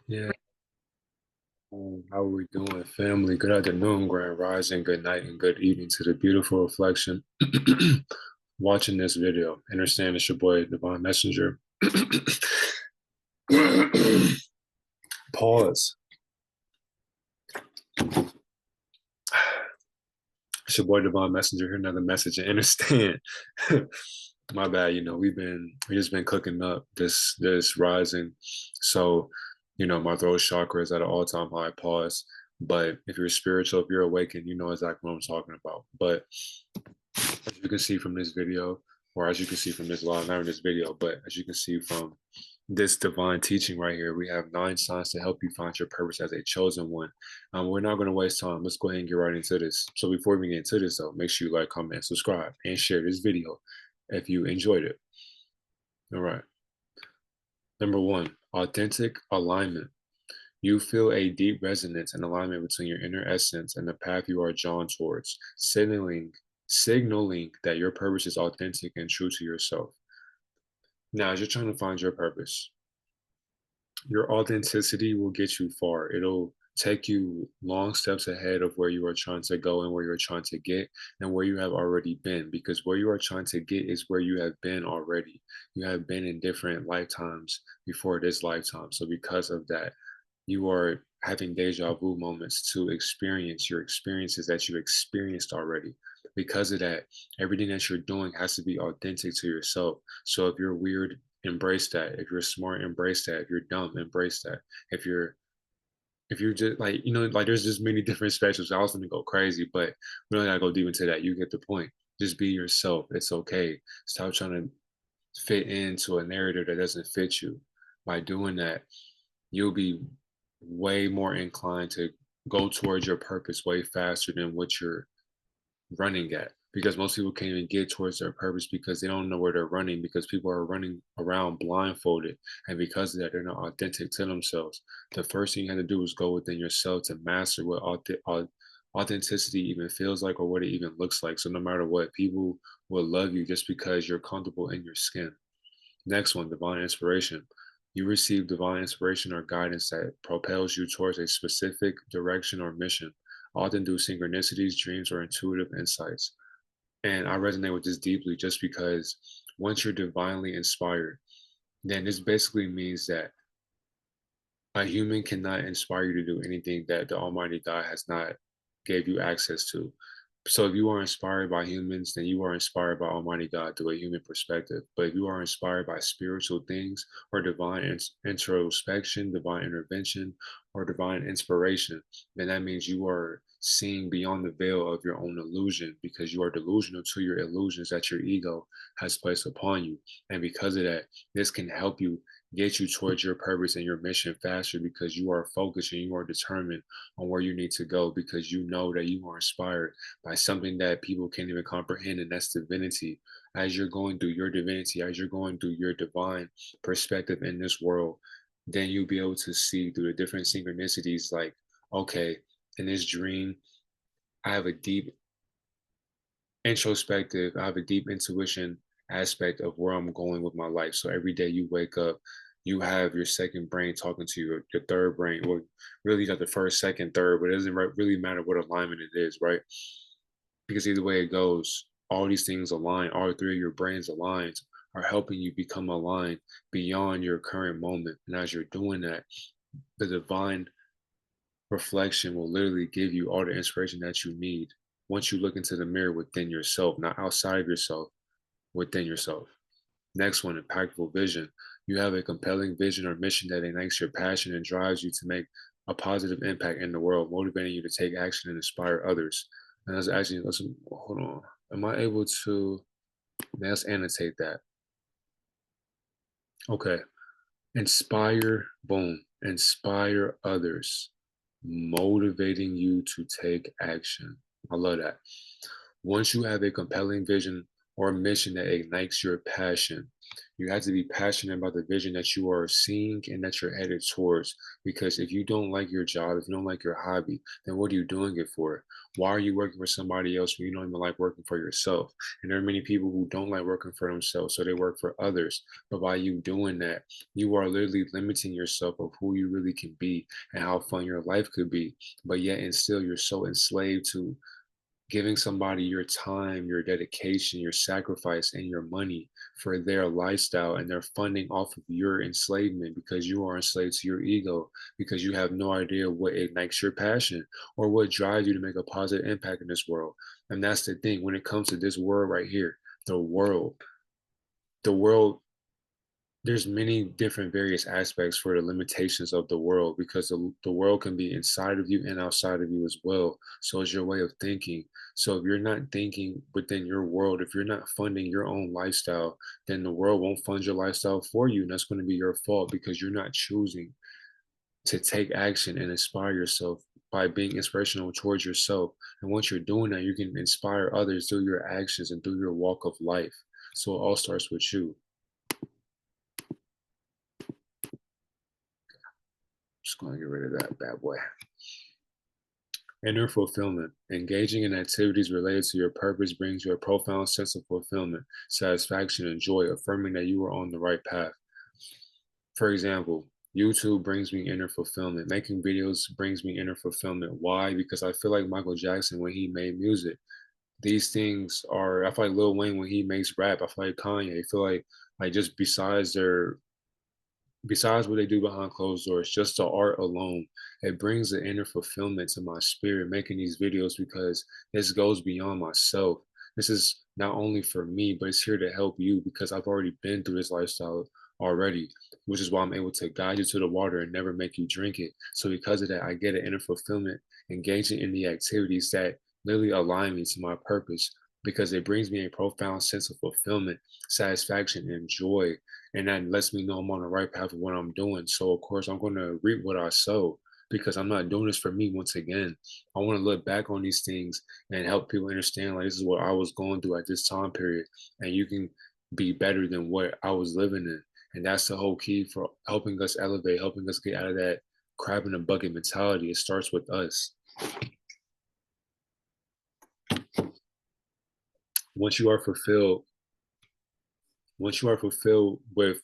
Yeah. How are we doing, family? Good afternoon, grand rising, good night, and good evening to the beautiful reflection. Watching this video. Understand it's your boy, Divine Messenger. Pause. It's your boy, Divine Messenger. Here another message and understand. My bad. We just been cooking up this rising. So, my throat chakra is at an all-time high. Pause. But if you're spiritual, if you're awakened, you know exactly what I'm talking about. But as you can see from this video, or as you can see from this live, not in this video, but as you can see from this divine teaching right here, we have 9 signs to help you find your purpose as a chosen one. We're not going to waste time. Let's go ahead and get right into this. So before we get into this, though, make sure you like, comment, subscribe, and share this video if you enjoyed it. All right. Number 1, authentic alignment. You feel a deep resonance and alignment between your inner essence and the path you are drawn towards, signaling that your purpose is authentic and true to yourself. Now, as you're trying to find your purpose, your authenticity will get you far. It'll take you long steps ahead of where you are trying to go and where you're trying to get and where you have already been, because where you are trying to get is where you have been already. You have been in different lifetimes before this lifetime. So because of that, you are having deja vu moments to experience your experiences that you experienced already. Because of that, everything that you're doing has to be authentic to yourself. So if you're weird, embrace that. If you're smart, embrace that. If you're dumb, embrace that. If you're just like, like there's just many different spectrums. I was gonna go crazy, but we don't gotta go deep into that. You get the point. Just be yourself. It's okay. Stop trying to fit into a narrative that doesn't fit you. By doing that, you'll be way more inclined to go towards your purpose way faster than what you're running at, because most people can't even get towards their purpose because they don't know where they're running, because people are running around blindfolded, and because of that they're not authentic to themselves. The first thing you have to do is go within yourself to master what authenticity even feels like or what it even looks like. So no matter what, people will love you just because you're comfortable in your skin. Next one, divine inspiration. You receive divine inspiration or guidance that propels you towards a specific direction or mission, often through synchronicities, dreams, or intuitive insights. And I resonate with this deeply just because once you're divinely inspired, then this basically means that a human cannot inspire you to do anything that the Almighty God has not gave you access to. So if you are inspired by humans, then you are inspired by Almighty God through a human perspective. But if you are inspired by spiritual things or divine introspection, divine intervention, or divine inspiration, then that means you are seeing beyond the veil of your own illusion, because you are delusional to your illusions that your ego has placed upon you. And because of that, this can help you get you towards your purpose and your mission faster, because you are focused and you are determined on where you need to go, because you know that you are inspired by something that people can't even comprehend, and that's divinity. As you're going through your divinity, as you're going through your divine perspective in this world, then you'll be able to see through the different synchronicities, like, okay, in this dream, I have a deep introspective, I have a deep intuition aspect of where I'm going with my life. So every day you wake up, you have your second brain talking to you, your third brain. Well, really, you got the first, second, third, but it doesn't really matter what alignment it is, right? Because either way it goes, all these things align, all three of your brains aligned are helping you become aligned beyond your current moment. And as you're doing that, the divine reflection will literally give you all the inspiration that you need once you look into the mirror within yourself, not outside of yourself, within yourself. Next one, impactful vision. You have a compelling vision or mission that ignites your passion and drives you to make a positive impact in the world, motivating you to take action and inspire others. And let's hold on. Am I able to, let's annotate that. Okay. Inspire, boom. Inspire others, motivating you to take action. I love that. Once you have a compelling vision or mission that ignites your passion. You have to be passionate about the vision that you are seeing and that you're headed towards. Because if you don't like your job, if you don't like your hobby, then what are you doing it for? Why are you working for somebody else when you don't even like working for yourself? And there are many people who don't like working for themselves, so they work for others. But by you doing that, you are literally limiting yourself of who you really can be and how fun your life could be. But yet and still, you're so enslaved to giving somebody your time, your dedication, your sacrifice, and your money for their lifestyle, and they're funding off of your enslavement because you are enslaved to your ego, because you have no idea what ignites your passion or what drives you to make a positive impact in this world. And that's the thing when it comes to this world right here, the world, the world there's many different various aspects for the limitations of the world because the world can be inside of you and outside of you as well. So it's your way of thinking. So if you're not thinking within your world, if you're not funding your own lifestyle, then the world won't fund your lifestyle for you. And that's going to be your fault because you're not choosing to take action and inspire yourself by being inspirational towards yourself. And once you're doing that, you can inspire others through your actions and through your walk of life. So it all starts with you. Just going to get rid of that bad boy. Inner fulfillment. Engaging in activities related to your purpose brings you a profound sense of fulfillment, satisfaction, and joy, affirming that you are on the right path. For example, YouTube brings me inner fulfillment. Making videos brings me inner fulfillment. Why? Because I feel like Michael Jackson when he made music. These things are, I feel like Lil Wayne when he makes rap. I feel like Kanye. I feel like just besides what they do behind closed doors, just the art alone, it brings an inner fulfillment to my spirit making these videos because this goes beyond myself. This is not only for me, but it's here to help you because I've already been through this lifestyle already, which is why I'm able to guide you to the water and never make you drink it. So because of that, I get an inner fulfillment engaging in the activities that literally align me to my purpose because it brings me a profound sense of fulfillment, satisfaction, and joy, and that lets me know I'm on the right path of what I'm doing. So of course I'm going to reap what I sow because I'm not doing this for me once again. I want to look back on these things and help people understand like this is what I was going through at this time period and you can be better than what I was living in. And that's the whole key for helping us elevate, helping us get out of that crab in a bucket mentality. It starts with us. Once you are fulfilled, once you are fulfilled with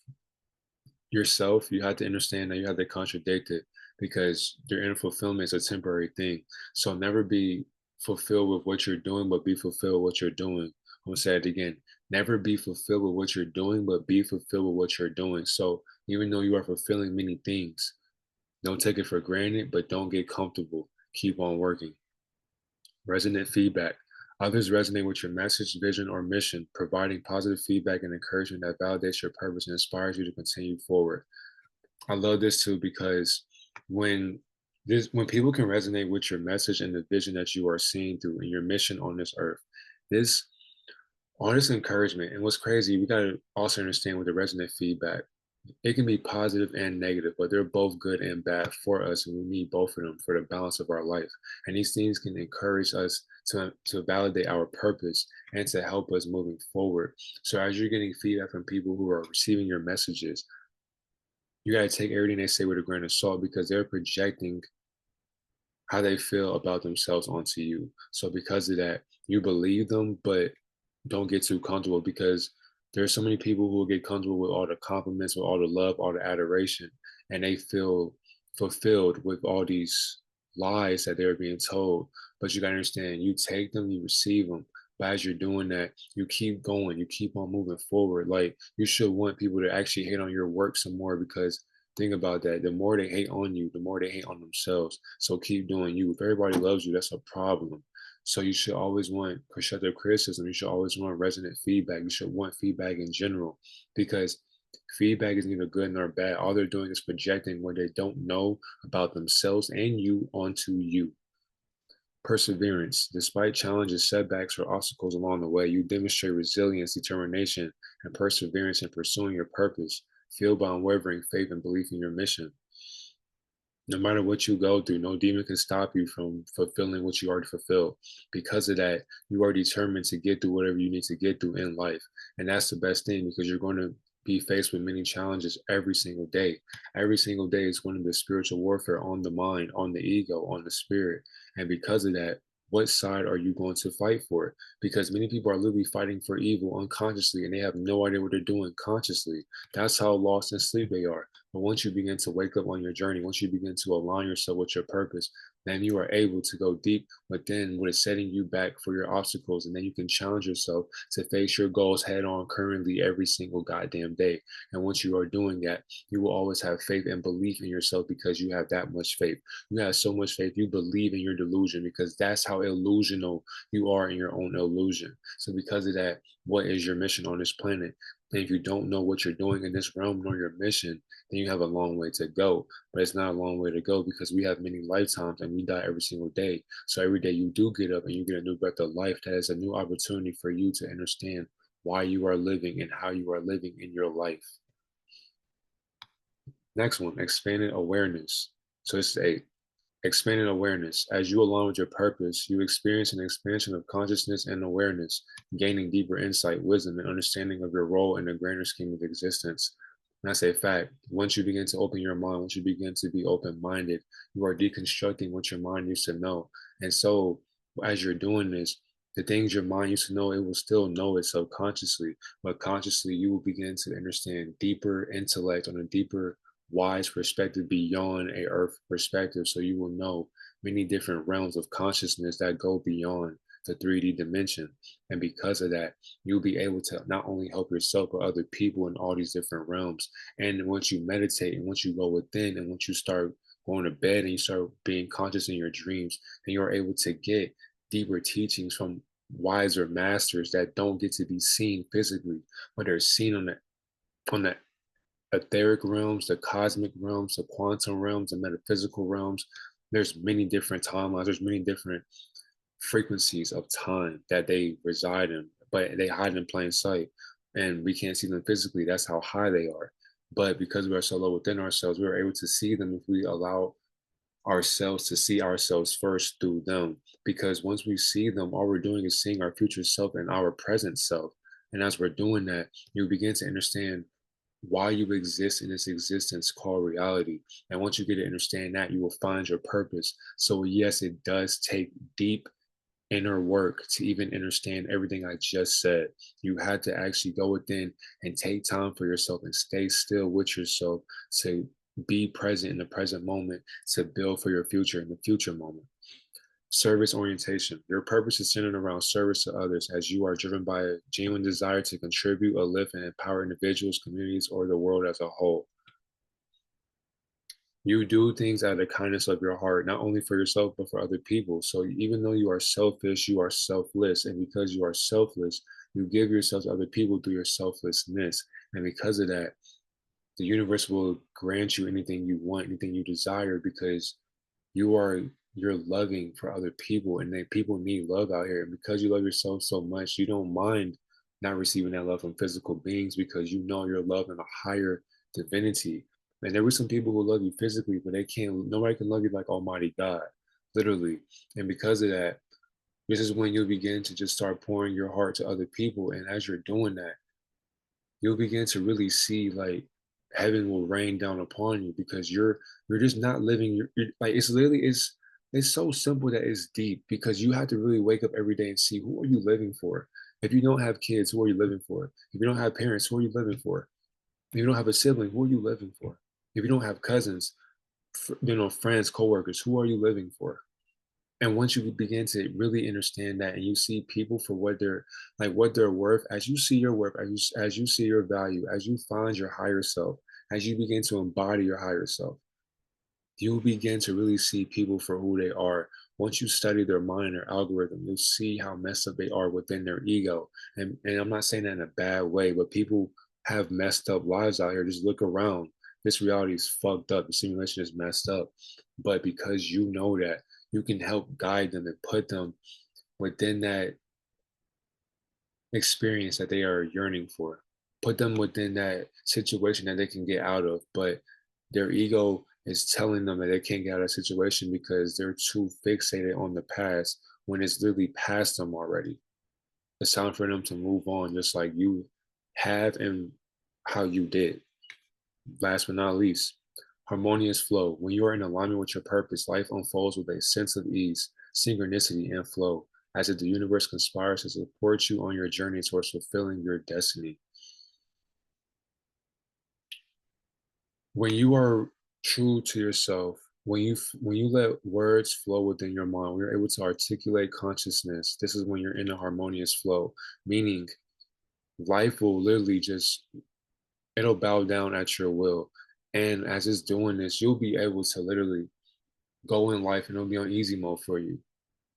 yourself, you have to understand that you have to contradict it because your inner fulfillment is a temporary thing. So never be fulfilled with what you're doing, but be fulfilled with what you're doing. I'm gonna say it again. Never be fulfilled with what you're doing, but be fulfilled with what you're doing. So even though you are fulfilling many things, don't take it for granted, but don't get comfortable. Keep on working. Resonant feedback. Others resonate with your message, vision, or mission, providing positive feedback and encouragement that validates your purpose and inspires you to continue forward. I love this too because when when people can resonate with your message and the vision that you are seeing through and your mission on this earth, this all this encouragement and what's crazy, we gotta also understand with the resonant feedback, it can be positive and negative, but they're both good and bad for us, and we need both of them for the balance of our life. And these things can encourage us to validate our purpose and to help us moving forward. So as you're getting feedback from people who are receiving your messages, you got to take everything they say with a grain of salt because they're projecting how they feel about themselves onto you. So because of that, you believe them, but don't get too comfortable because there's so many people who will get comfortable with all the compliments, with all the love, all the adoration, and they feel fulfilled with all these lies that they're being told. But you gotta understand, you take them, you receive them. But as you're doing that, you keep going, you keep on moving forward. Like you should want people to actually hate on your work some more because think about that. The more they hate on you, the more they hate on themselves. So keep doing you. If everybody loves you, that's a problem. So you should always want constructive criticism. You should always want resonant feedback. You should want feedback in general because feedback is neither good nor bad. All they're doing is projecting what they don't know about themselves and you onto you. Perseverance. Despite challenges, setbacks, or obstacles along the way, you demonstrate resilience, determination, and perseverance in pursuing your purpose, fueled by unwavering faith and belief in your mission. No matter what you go through, no demon can stop you from fulfilling what you already fulfill. Because of that, you are determined to get through whatever you need to get through in life. And that's the best thing because you're going to be faced with many challenges every single day. Every single day is going to be spiritual warfare on the mind, on the ego, on the spirit. And because of that, what side are you going to fight for? Because many people are literally fighting for evil unconsciously and they have no idea what they're doing consciously. That's how lost in sleep they are. But once you begin to wake up on your journey, once you begin to align yourself with your purpose, then you are able to go deep within what is setting you back for your obstacles. And then you can challenge yourself to face your goals head on currently every single goddamn day. And once you are doing that, you will always have faith and belief in yourself because you have that much faith. You have so much faith. You believe in your delusion because that's how illusional you are in your own illusion. So, because of that, what is your mission on this planet? And if you don't know what you're doing in this realm nor your mission, then you have a long way to go. But it's not a long way to go because we have many lifetimes and we die every single day. So every day you do get up and you get a new breath of life, that is a new opportunity for you to understand why you are living and how you are living in your life. Next one, expanded awareness. So it's a expanded awareness. As you align with your purpose, you experience an expansion of consciousness and awareness, gaining deeper insight, wisdom, and understanding of your role in the grander scheme of existence. And that's a fact. Once you begin to open your mind, once you begin to be open minded, you are deconstructing what your mind used to know. And so, as you're doing this, the things your mind used to know, it will still know it subconsciously, but consciously, you will begin to understand deeper intellect on a deeper wise perspective beyond a earth perspective, so you will know many different realms of consciousness that go beyond the 3D dimension. And because of that, you'll be able to not only help yourself but other people in all these different realms. And once you meditate and once you go within and once you start going to bed and you start being conscious in your dreams, then you're able to get deeper teachings from wiser masters that don't get to be seen physically, but are seen on the etheric realms, the cosmic realms, the quantum realms, the metaphysical realms. There's many different timelines. There's many different frequencies of time that they reside in, but they hide in plain sight, and we can't see them physically. That's how high they are. But because we are so low within ourselves, we are able to see them if we allow ourselves to see ourselves first through them. Because once we see them, all we're doing is seeing our future self and our present self. And as we're doing that, you begin to understand why you exist in this existence called reality. And once you get to understand that, you will find your purpose. So, yes, it does take deep inner work to even understand everything I just said. You had to actually go within and take time for yourself and stay still with yourself to be present in the present moment to build for your future in the future moment. Service orientation. Your purpose is centered around service to others as you are driven by a genuine desire to contribute, uplift, and empower individuals, communities, or the world as a whole. You do things out of the kindness of your heart, not only for yourself, but for other people. So even though you are selfish, you are selfless. And because you are selfless, you give yourself to other people through your selflessness. And because of that, the universe will grant you anything you want, anything you desire, because you're loving for other people and that people need love out here. And because you love yourself so much, you don't mind not receiving that love from physical beings because you know you're loving a higher divinity. And there were some people who love you physically, but they can't, nobody can love you like Almighty God, literally. And because of that, this is when you'll begin to just start pouring your heart to other people. And as you're doing that, you'll begin to really see like heaven will rain down upon you because you're just not living like it's literally it's so simple that it's deep because you have to really wake up every day and see who are you living for. If you don't have kids, who are you living for? If you don't have parents, who are you living for? If you don't have a sibling, who are you living for? If you don't have cousins, friends, coworkers, who are you living for? And once you begin to really understand that and you see people for what they're like what they're worth, as you see your worth, as you see your value, as you find your higher self, as you begin to embody your higher self, you'll begin to really see people for who they are. Once you study their mind and their algorithm, you'll see how messed up they are within their ego. And I'm not saying that in a bad way, but people have messed up lives out here. Just look around. This reality is fucked up. The simulation is messed up. But because you know that, you can help guide them and put them within that experience that they are yearning for. Put them within that situation that they can get out of. But their ego is telling them that they can't get out of a situation because they're too fixated on the past when it's literally past them already. It's time for them to move on, just like you have and how you did. Last but not least, harmonious flow. When you are in alignment with your purpose, life unfolds with a sense of ease, synchronicity, and flow, as if the universe conspires to support you on your journey towards fulfilling your destiny. When you are true to yourself, when you let words flow within your mind, when you're able to articulate consciousness, this is when you're in a harmonious flow, meaning life will literally just it'll bow down at your will. And as it's doing this, you'll be able to literally go in life and it'll be on easy mode for you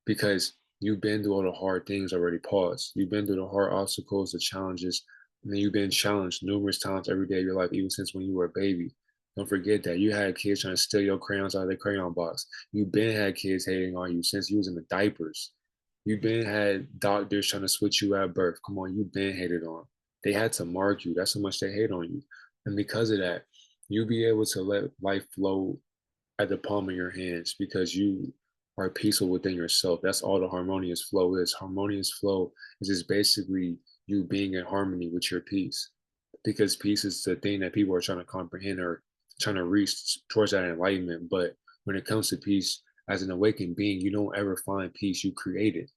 because you've been through all the hard things already. Pause. You've been through the hard obstacles, the challenges, and then you've been challenged numerous times every day of your life, even since when you were a baby. Don't forget that you had kids trying to steal your crayons out of their crayon box. You've been had kids hating on you since you was in the diapers. You've been had doctors trying to switch you at birth. Come on, you've been hated on. They had to mark you. That's how much they hate on you. And because of that, you'll be able to let life flow at the palm of your hands because you are peaceful within yourself. That's all the harmonious flow is. Harmonious flow is just basically you being in harmony with your peace. Because peace is the thing that people are trying to comprehend or trying to reach towards that enlightenment. But when it comes to peace, as an awakened being, you don't ever find peace, you create it.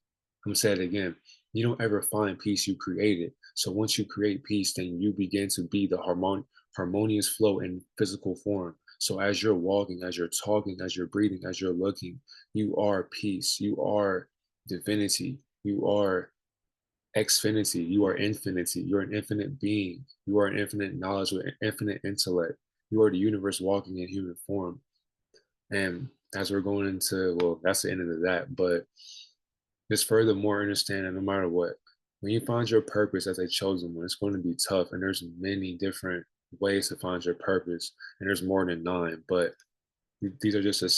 I'm saying it again. You don't ever find peace, you create it. So once you create peace, then you begin to be the harmonious flow in physical form. So as you're walking, as you're talking, as you're breathing, as you're looking, you are peace. You are divinity. You are xfinity. You are infinity. You're an infinite being. You are an infinite knowledge with infinite intellect. You are the universe walking in human form. And as we're going into, well, that's the end of that. But just furthermore understanding no matter what, when you find your purpose as a chosen one, it's going to be tough. And there's many different ways to find your purpose. And there's more than nine. But these are just a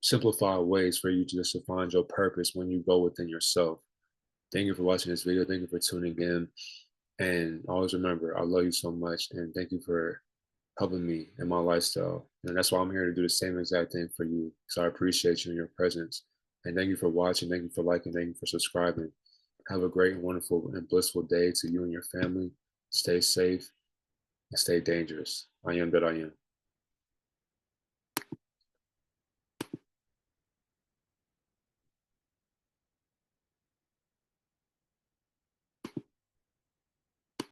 simplified ways for you to just to find your purpose when you go within yourself. Thank you for watching this video. Thank you for tuning in. And always remember, I love you so much. And thank you for helping me in my lifestyle. And that's why I'm here to do the same exact thing for you. So I appreciate you and your presence. And thank you for watching. Thank you for liking. Thank you for subscribing. Have a great, wonderful, and blissful day to you and your family. Stay safe and stay dangerous. I am that I am.